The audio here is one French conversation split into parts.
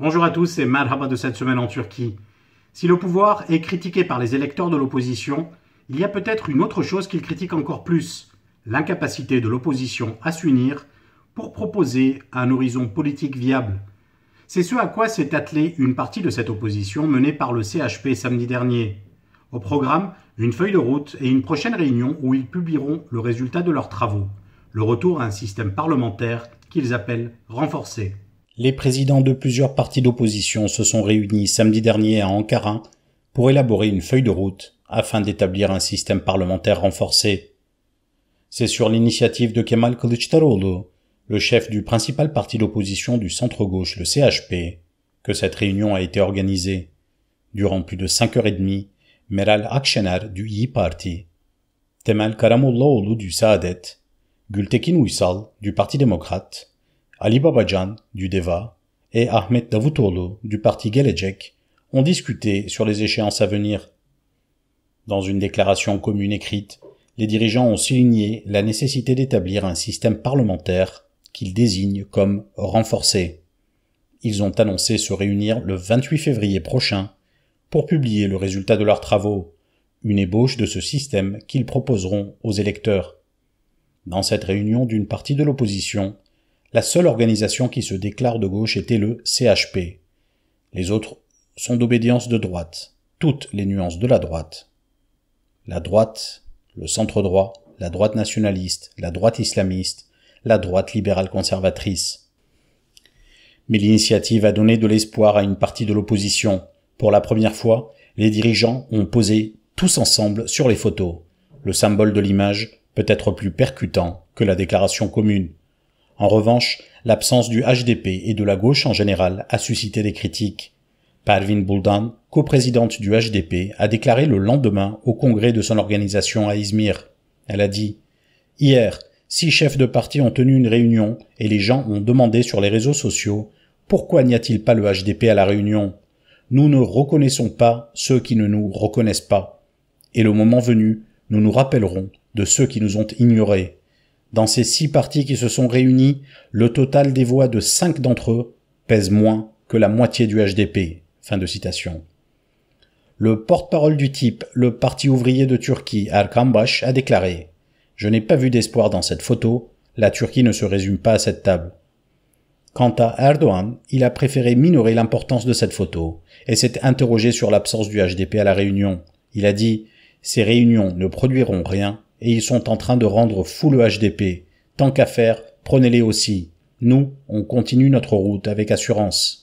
Bonjour à tous, c'est Merhaba de cette semaine en Turquie. Si le pouvoir est critiqué par les électeurs de l'opposition, il y a peut-être une autre chose qu'ils critiquent encore plus, l'incapacité de l'opposition à s'unir pour proposer un horizon politique viable. C'est ce à quoi s'est attelée une partie de cette opposition menée par le CHP samedi dernier. Au programme, une feuille de route et une prochaine réunion où ils publieront le résultat de leurs travaux, le retour à un système parlementaire qu'ils appellent renforcé. Les présidents de plusieurs partis d'opposition se sont réunis samedi dernier à Ankara pour élaborer une feuille de route afin d'établir un système parlementaire renforcé. C'est sur l'initiative de Kemal Kılıçdaroğlu, le chef du principal parti d'opposition du centre-gauche, le CHP, que cette réunion a été organisée. Durant plus de 5h30, Meral Akşener du İYİ Parti, Temel Karamollaoğlu du Saadet, Gültekin Uysal du Parti démocrate, Ali Babacan du DEVA et Ahmet Davutoğlu du Parti Gelecek ont discuté sur les échéances à venir. Dans une déclaration commune écrite, les dirigeants ont souligné la nécessité d'établir un système parlementaire qu'ils désignent comme renforcé. Ils ont annoncé se réunir le 28 février prochain pour publier le résultat de leurs travaux, une ébauche de ce système qu'ils proposeront aux électeurs. Dans cette réunion d'une partie de l'opposition, la seule organisation qui se déclare de gauche était le CHP. Les autres sont d'obédience de droite, toutes les nuances de la droite. La droite, le centre-droit, la droite nationaliste, la droite islamiste, la droite libérale conservatrice. Mais l'initiative a donné de l'espoir à une partie de l'opposition. Pour la première fois, les dirigeants ont posé tous ensemble sur les photos. Le symbole de l'image peut être plus percutant que la déclaration commune. En revanche, l'absence du HDP et de la gauche en général a suscité des critiques. Pervin Buldan, coprésidente du HDP, a déclaré le lendemain au congrès de son organisation à Izmir. Elle a dit « Hier, 6 chefs de parti ont tenu une réunion et les gens ont demandé sur les réseaux sociaux « Pourquoi n'y a-t-il pas le HDP à la réunion ? Nous ne reconnaissons pas ceux qui ne nous reconnaissent pas. Et le moment venu, nous nous rappellerons de ceux qui nous ont ignorés. Dans ces 6 partis qui se sont réunis, le total des voix de 5 d'entre eux pèse moins que la moitié du HDP. » Fin de citation. Le porte-parole du type, le Parti ouvrier de Turquie, Erkan Baş, a déclaré « Je n'ai pas vu d'espoir dans cette photo, la Turquie ne se résume pas à cette table. » Quant à Erdoğan, il a préféré minorer l'importance de cette photo et s'est interrogé sur l'absence du HDP à la réunion. Il a dit « Ces réunions ne produiront rien et ils sont en train de rendre fou le HDP. Tant qu'à faire, prenez-les aussi. Nous, on continue notre route avec assurance. »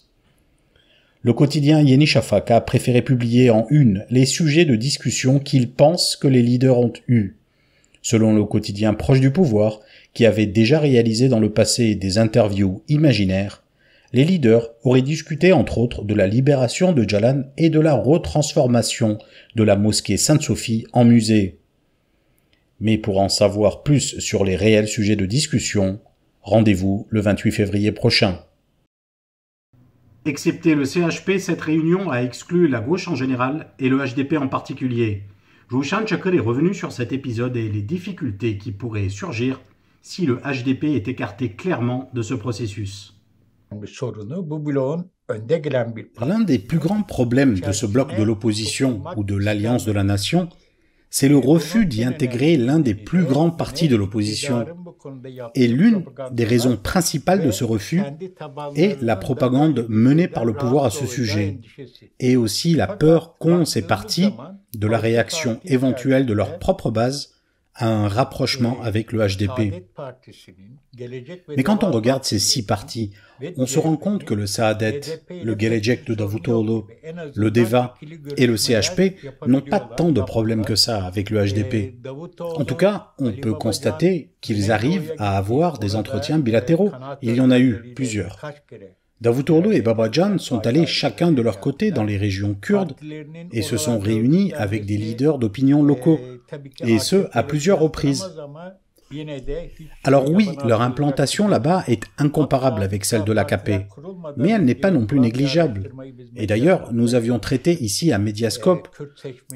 Le quotidien Yeni Şafak a préféré publier en une les sujets de discussion qu'il pense que les leaders ont eus. Selon le quotidien proche du pouvoir, qui avait déjà réalisé dans le passé des interviews imaginaires, les leaders auraient discuté entre autres de la libération de Öcalan et de la retransformation de la mosquée Sainte-Sophie en musée. Mais pour en savoir plus sur les réels sujets de discussion, rendez-vous le 28 février prochain. Excepté le CHP, cette réunion a exclu la gauche en général et le HDP en particulier. Jouşan Çakır est revenu sur cet épisode et les difficultés qui pourraient surgir si le HDP est écarté clairement de ce processus. L'un des plus grands problèmes de ce bloc de l'opposition ou de l'Alliance de la Nation, c'est le refus d'y intégrer l'un des plus grands partis de l'opposition. Et l'une des raisons principales de ce refus est la propagande menée par le pouvoir à ce sujet, et aussi la peur qu'ont ces partis de la réaction éventuelle de leur propre base à un rapprochement avec le HDP. Mais quand on regarde ces 6 partis, on se rend compte que le Saadet, le Gelecek de Davutoğlu, le DEVA et le CHP n'ont pas tant de problèmes que ça avec le HDP. En tout cas, on peut constater qu'ils arrivent à avoir des entretiens bilatéraux. Il y en a eu plusieurs. Davutoğlu et Babacan sont allés chacun de leur côté dans les régions kurdes et se sont réunis avec des leaders d'opinion locaux, et ce, à plusieurs reprises. Alors oui, leur implantation là-bas est incomparable avec celle de l'AKP, mais elle n'est pas non plus négligeable. Et d'ailleurs, nous avions traité ici à Mediascope,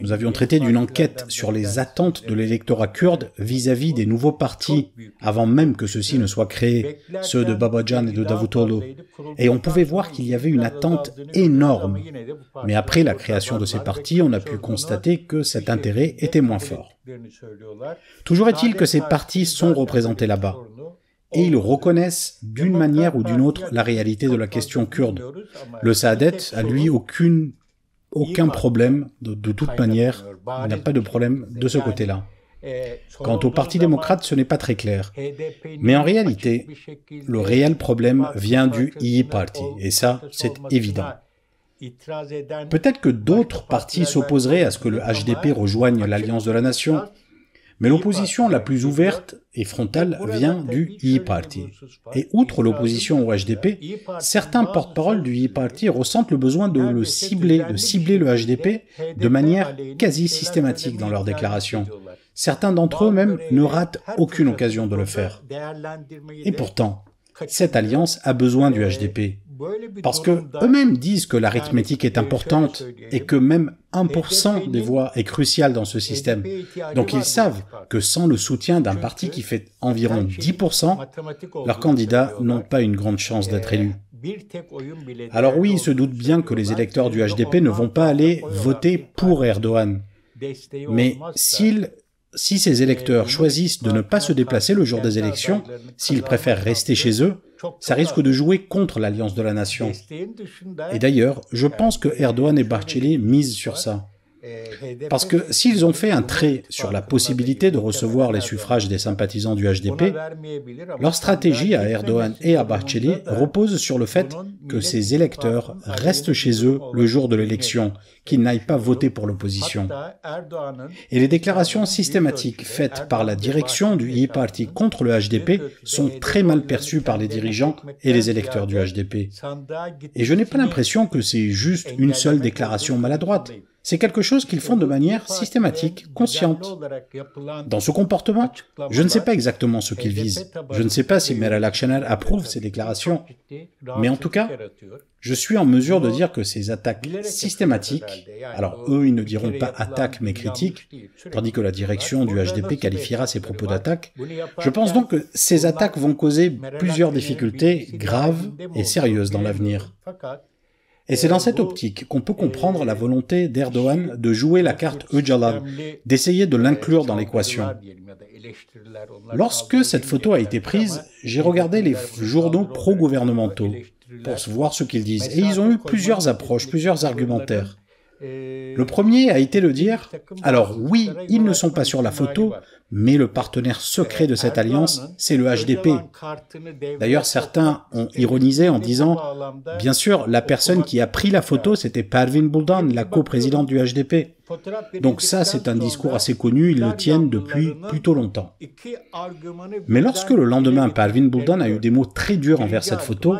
nous avions traité d'une enquête sur les attentes de l'électorat kurde vis-à-vis des nouveaux partis, avant même que ceux-ci ne soient créés, ceux de Babacan et de Davutoglu. Et on pouvait voir qu'il y avait une attente énorme. Mais après la création de ces partis, on a pu constater que cet intérêt était moins fort. Toujours est-il que ces partis sont représentés là-bas, et ils reconnaissent d'une manière ou d'une autre la réalité de la question kurde. Le Saadet a lui aucun problème, de toute manière, il n'a pas de problème de ce côté-là. Quant au Parti démocrate, ce n'est pas très clair. Mais en réalité, le réel problème vient du İYİ Parti, et ça, c'est évident. Peut-être que d'autres partis s'opposeraient à ce que le HDP rejoigne l'Alliance de la Nation, mais l'opposition la plus ouverte et frontale vient du İYİ Parti. Et outre l'opposition au HDP, certains porte-parole du İYİ Parti ressentent le besoin de cibler le HDP de manière quasi systématique dans leurs déclarations. Certains d'entre eux même ne ratent aucune occasion de le faire. Et pourtant, cette alliance a besoin du HDP. Parce que eux-mêmes disent que l'arithmétique est importante et que même 1% des voix est crucial dans ce système. Donc ils savent que sans le soutien d'un parti qui fait environ 10%, leurs candidats n'ont pas une grande chance d'être élus. Alors oui, ils se doutent bien que les électeurs du HDP ne vont pas aller voter pour Erdogan. Mais si ces électeurs choisissent de ne pas se déplacer le jour des élections, s'ils préfèrent rester chez eux, ça risque de jouer contre l'Alliance de la Nation. Et d'ailleurs, je pense que Erdogan et Bahçeli misent sur ça. Parce que s'ils ont fait un trait sur la possibilité de recevoir les suffrages des sympathisants du HDP, leur stratégie à Erdogan et à Bahçeli repose sur le fait que ces électeurs restent chez eux le jour de l'élection, qu'ils n'aillent pas voter pour l'opposition. Et les déclarations systématiques faites par la direction du İYİ Parti contre le HDP sont très mal perçues par les dirigeants et les électeurs du HDP. Et je n'ai pas l'impression que c'est juste une seule déclaration maladroite. C'est quelque chose qu'ils font de manière systématique, consciente. Dans ce comportement, je ne sais pas exactement ce qu'ils visent. Je ne sais pas si Meral Akşener approuve ces déclarations. Mais en tout cas, je suis en mesure de dire que ces attaques systématiques, alors eux ils ne diront pas attaques mais critiques, tandis que la direction du HDP qualifiera ces propos d'attaques, je pense donc que ces attaques vont causer plusieurs difficultés graves et sérieuses dans l'avenir. Et c'est dans cette optique qu'on peut comprendre la volonté d'Erdogan de jouer la carte Öcalan, d'essayer de l'inclure dans l'équation. Lorsque cette photo a été prise, j'ai regardé les journaux pro-gouvernementaux pour voir ce qu'ils disent. Et ils ont eu plusieurs approches, plusieurs argumentaires. Le premier a été de dire « Alors oui, ils ne sont pas sur la photo, mais le partenaire secret de cette alliance, c'est le HDP. » D'ailleurs, certains ont ironisé en disant « Bien sûr, la personne qui a pris la photo, c'était Pervin Buldan, la coprésidente du HDP. » Donc ça, c'est un discours assez connu, ils le tiennent depuis plutôt longtemps. Mais lorsque le lendemain, Pervin Buldan a eu des mots très durs envers cette photo,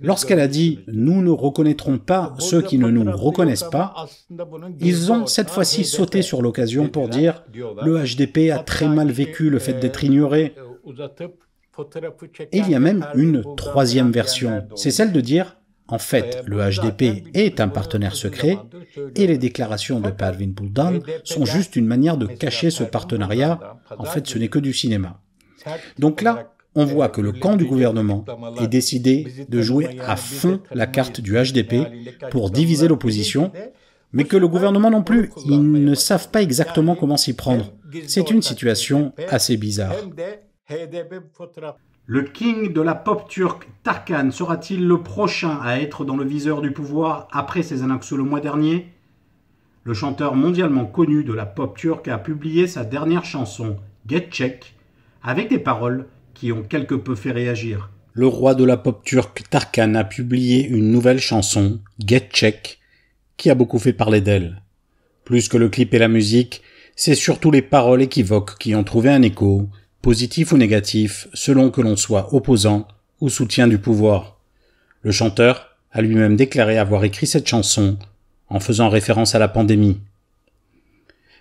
lorsqu'elle a dit « Nous ne reconnaîtrons pas ceux qui ne nous reconnaissent pas », ils ont cette fois-ci sauté sur l'occasion pour dire « Le HDP a très mal vécu le fait d'être ignoré ». Et il y a même une troisième version, c'est celle de dire « En fait, le HDP est un partenaire secret et les déclarations de Pervin Buldan sont juste une manière de cacher ce partenariat. En fait, ce n'est que du cinéma. » Donc là, on voit que le camp du gouvernement est décidé de jouer à fond la carte du HDP pour diviser l'opposition, mais que le gouvernement non plus, ils ne savent pas exactement comment s'y prendre. C'est une situation assez bizarre. Le king de la pop turque, Tarkan, sera-t-il le prochain à être dans le viseur du pouvoir après ses annonces le mois dernier? Le chanteur mondialement connu de la pop turque a publié sa dernière chanson, Get Check, avec des paroles qui ont quelque peu fait réagir. Le roi de la pop turque, Tarkan, a publié une nouvelle chanson, Get Check, qui a beaucoup fait parler d'elle. Plus que le clip et la musique, c'est surtout les paroles équivoques qui ont trouvé un écho, positif ou négatif, selon que l'on soit opposant ou soutien du pouvoir. Le chanteur a lui-même déclaré avoir écrit cette chanson en faisant référence à la pandémie.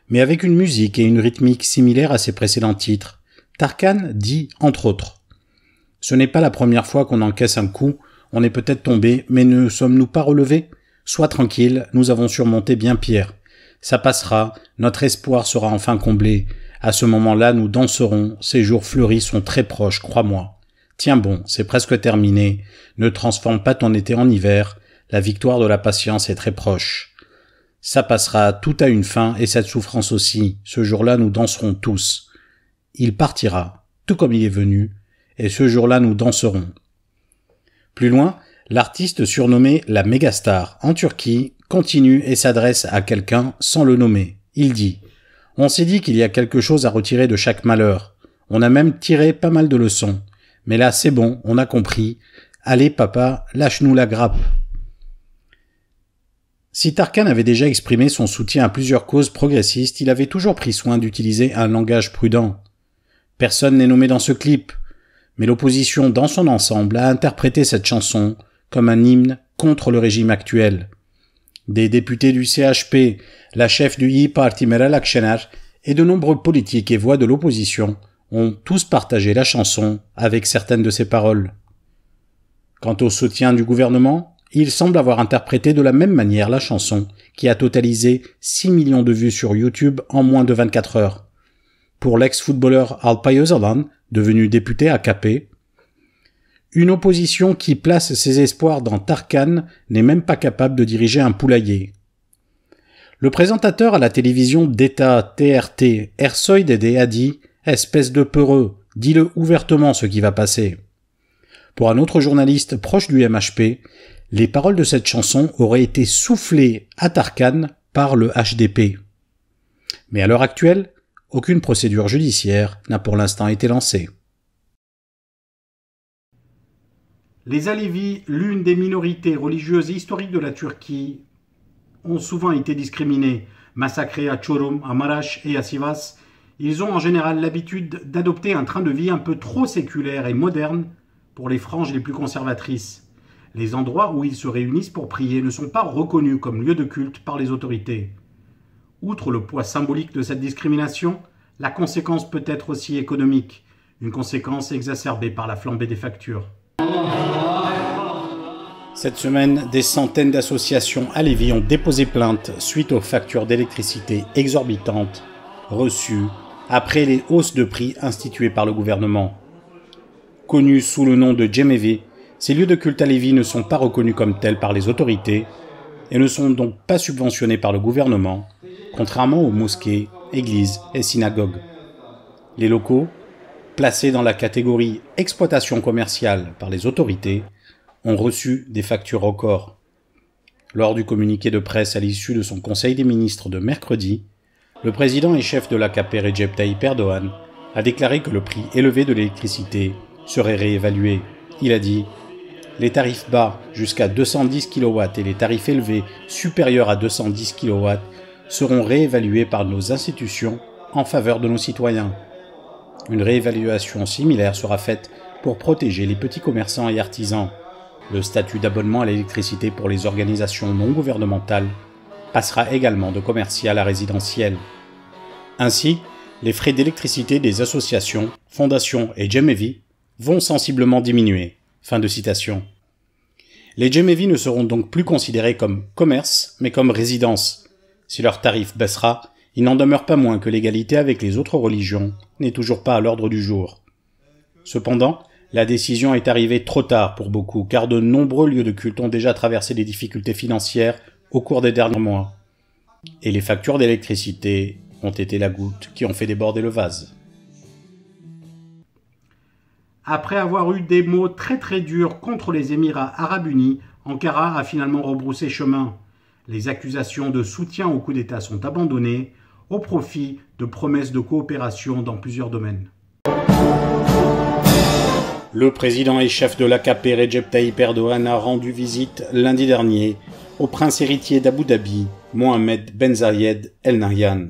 Mais avec une musique et une rythmique similaires à ses précédents titres, Tarkan dit entre autres « Ce n'est pas la première fois qu'on encaisse un coup, on est peut-être tombé, mais ne sommes-nous pas relevés ? Sois tranquille, nous avons surmonté bien pire. Ça passera, notre espoir sera enfin comblé. À ce moment-là, nous danserons, ces jours fleuris sont très proches, crois-moi. Tiens bon, c'est presque terminé, ne transforme pas ton été en hiver, la victoire de la patience est très proche. Ça passera, tout a une fin, et cette souffrance aussi, ce jour-là nous danserons tous. Il partira, tout comme il est venu, et ce jour-là nous danserons. » Plus loin, l'artiste surnommé la mégastar en Turquie continue et s'adresse à quelqu'un sans le nommer. Il dit « On s'est dit qu'il y a quelque chose à retirer de chaque malheur. On a même tiré pas mal de leçons. Mais là, c'est bon, on a compris. Allez, papa, lâche-nous la grappe. » Si Tarkan avait déjà exprimé son soutien à plusieurs causes progressistes, il avait toujours pris soin d'utiliser un langage prudent. Personne n'est nommé dans ce clip, mais l'opposition dans son ensemble a interprété cette chanson comme un hymne contre le régime actuel. Des députés du CHP, la chef du İYİ Parti Meral Akşener et de nombreux politiques et voix de l'opposition ont tous partagé la chanson avec certaines de ses paroles. Quant au soutien du gouvernement, il semble avoir interprété de la même manière la chanson, qui a totalisé 6 millions de vues sur YouTube en moins de 24 heures. Pour l'ex-footballeur Alpay Özalan, devenu député AKP, une opposition qui place ses espoirs dans Tarkan n'est même pas capable de diriger un poulailler. Le présentateur à la télévision d'État TRT, Ersoy Dede, a dit « Espèce de peureux, dis-le ouvertement ce qui va passer ». Pour un autre journaliste proche du MHP, les paroles de cette chanson auraient été soufflées à Tarkan par le HDP. Mais à l'heure actuelle, aucune procédure judiciaire n'a pour l'instant été lancée. Les Alevis, l'une des minorités religieuses historiques de la Turquie, ont souvent été discriminés. Massacrés à Çorum, à Maraş et à Sivas, ils ont en général l'habitude d'adopter un train de vie un peu trop séculaire et moderne pour les franges les plus conservatrices. Les endroits où ils se réunissent pour prier ne sont pas reconnus comme lieux de culte par les autorités. Outre le poids symbolique de cette discrimination, la conséquence peut être aussi économique, une conséquence exacerbée par la flambée des factures. Cette semaine, des centaines d'associations Alevis ont déposé plainte suite aux factures d'électricité exorbitantes reçues après les hausses de prix instituées par le gouvernement. Connus sous le nom de Cemevi, ces lieux de culte Alevis ne sont pas reconnus comme tels par les autorités et ne sont donc pas subventionnés par le gouvernement, contrairement aux mosquées, églises et synagogues. Les locaux, placés dans la catégorie exploitation commerciale par les autorités, ont reçu des factures records. Lors du communiqué de presse à l'issue de son conseil des ministres de mercredi, le président et chef de l'AKP Recep Tayyip Erdoğan a déclaré que le prix élevé de l'électricité serait réévalué. Il a dit « Les tarifs bas jusqu'à 210 kW et les tarifs élevés supérieurs à 210 kW seront réévalués par nos institutions en faveur de nos citoyens. Une réévaluation similaire sera faite pour protéger les petits commerçants et artisans. Le statut d'abonnement à l'électricité pour les organisations non gouvernementales passera également de commercial à résidentiel. Ainsi, les frais d'électricité des associations, fondations et Cemevi vont sensiblement diminuer. » Fin de citation. Les Cemevi ne seront donc plus considérés comme commerce, mais comme résidence. Si leur tarif baissera, il n'en demeure pas moins que l'égalité avec les autres religions n'est toujours pas à l'ordre du jour. Cependant, la décision est arrivée trop tard pour beaucoup, car de nombreux lieux de culte ont déjà traversé des difficultés financières au cours des derniers mois. Et les factures d'électricité ont été la goutte qui ont fait déborder le vase. Après avoir eu des mots très durs contre les Émirats arabes unis, Ankara a finalement rebroussé chemin. Les accusations de soutien au coup d'État sont abandonnées au profit de promesses de coopération dans plusieurs domaines. Le président et chef de l'AKP Recep Tayyip Erdoğan a rendu visite lundi dernier au prince héritier d'Abu Dhabi, Mohammed Ben Zayed Al Nahyan.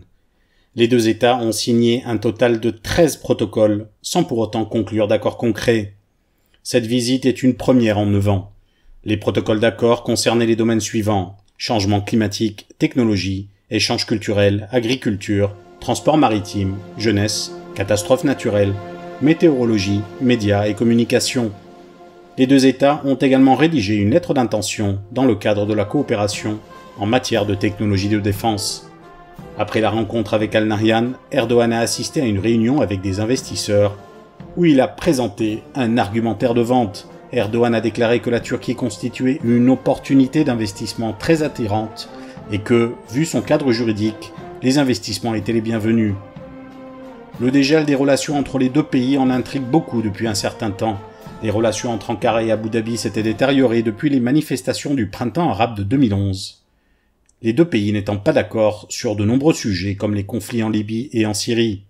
Les deux États ont signé un total de 13 protocoles, sans pour autant conclure d'accords concrets. Cette visite est une première en 9 ans. Les protocoles d'accord concernaient les domaines suivants: changement climatique, technologie, échanges culturels, agriculture, transport maritime, jeunesse, catastrophes naturelles, météorologie, médias et communication. Les deux États ont également rédigé une lettre d'intention dans le cadre de la coopération en matière de technologie de défense. Après la rencontre avec Al Nahyan, Erdogan a assisté à une réunion avec des investisseurs où il a présenté un argumentaire de vente. Erdogan a déclaré que la Turquie constituait une opportunité d'investissement très attirante et que, vu son cadre juridique, les investissements étaient les bienvenus. Le dégel des relations entre les deux pays en intrigue beaucoup depuis un certain temps. Les relations entre Ankara et Abu Dhabi s'étaient détériorées depuis les manifestations du printemps arabe de 2011. Les deux pays n'étant pas d'accord sur de nombreux sujets comme les conflits en Libye et en Syrie.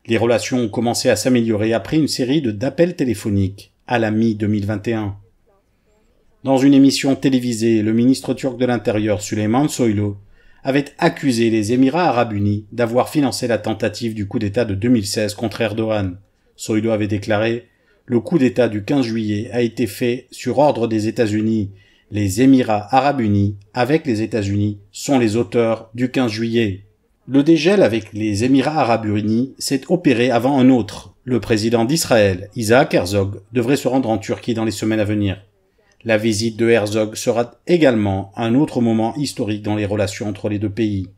Les relations ont commencé à s'améliorer après une série d'appels téléphoniques à la mi-2021. Dans une émission télévisée, le ministre turc de l'Intérieur, Süleyman Soylu, avait accusé les Émirats arabes unis d'avoir financé la tentative du coup d'État de 2016 contre Erdogan. Soylu avait déclaré « Le coup d'État du 15 juillet a été fait sur ordre des États-Unis. Les Émirats arabes unis, avec les États-Unis, sont les auteurs du 15 juillet. » Le dégel avec les Émirats arabes unis s'est opéré avant un autre. Le président d'Israël, Isaac Herzog, devrait se rendre en Turquie dans les semaines à venir. La visite de Herzog sera également un autre moment historique dans les relations entre les deux pays.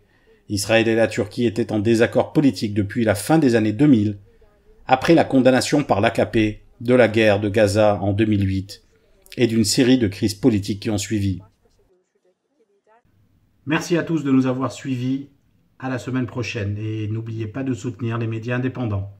Israël et la Turquie étaient en désaccord politique depuis la fin des années 2000, après la condamnation par l'AKP de la guerre de Gaza en 2008 et d'une série de crises politiques qui ont suivi. Merci à tous de nous avoir suivis. À la semaine prochaine et n'oubliez pas de soutenir les médias indépendants.